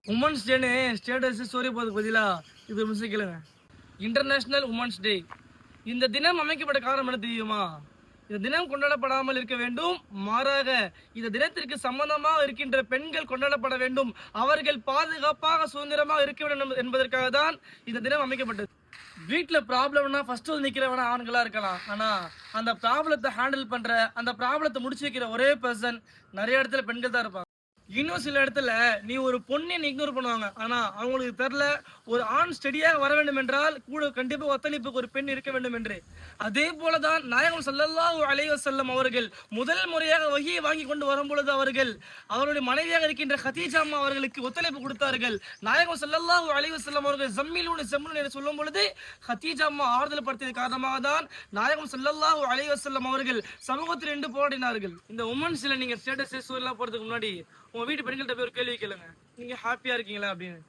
Women's டேன்னு status story போகிறதுக்கு பதிலாக இது மிஸ் கேளுங்க. International women's day. இந்த தினம் அமைக்கப்பட்ட காரணம் என்ன தெரியுமா? இந்த தினம் கொண்டாடப்படாமல் இருக்க வேண்டும், மாறாக இந்த தினத்திற்கு சம்பந்தமாக இருக்கின்ற பெண்கள் கொண்டாடப்பட வேண்டும், அவர்கள் பாதுகாப்பாக சுதந்திரமாக இருக்க வேண்டும் என்பதற்காக தான் இந்த தினம் அமைக்கப்பட்டது. வீட்டில் ப்ராப்ளம்னா ஃபர்ஸ்ட் வந்து நிற்கிறவனா ஆண்களாக இருக்கலாம், ஆனால் அந்த ப்ராப்ளத்தை ஹேண்டில் பண்ணுற, அந்த ப்ராப்ளத்தை முடிச்சு வைக்கிற ஒரே பர்சன் நிறைய இடத்துல பெண்கள் தான் இருப்பாங்க. இன்னும் சில இடத்துல நீ ஒரு பொண்ணை இக்னோர் பண்ணுவாங்க, ஆனா அவங்களுக்கு தெரியல ஒரு ஆண் ஸ்டெடியாக வர வேண்டும் என்றால் கூட கண்டிப்பா ஒத்துழைப்புக்கு ஒரு பெண் இருக்க வேண்டும் என்று. அதே போலதான் நாயகம் ஸல்லல்லாஹு அலைஹி வஸல்லம் அவர்கள் முதல் முறையாக வஹியை வாங்கி கொண்டு வரும் பொழுது அவருடைய மனைவியாக இருக்கின்ற கதீஜா அம்மா அவர்களுக்கு ஒத்துழைப்பு கொடுத்தார்கள். நாயகம் ஸல்லல்லாஹு அலைஹி வஸல்லம் அவர்கள் ஜம்மிலூன ஜம்முன் என்று சொல்லும் பொழுது கதீஜா அம்மா ஆறுதல் படுத்தியது காரணமாக தான் நாயகம் ஸல்லல்லாஹு அலைஹி வஸல்லம் அவர்கள் சமூகத்தில் நின்று போராடினார்கள். இந்த உமன்ஸ்ல நீங்க ஸ்டேட்டஸ் எல்லாம் போறதுக்கு முன்னாடி உங்க வீட்டு பெண்கள்கிட்ட போய் ஒரு கேள்வி கேளுங்க, நீங்க ஹாப்பியா இருக்கீங்களா அப்படின்னு.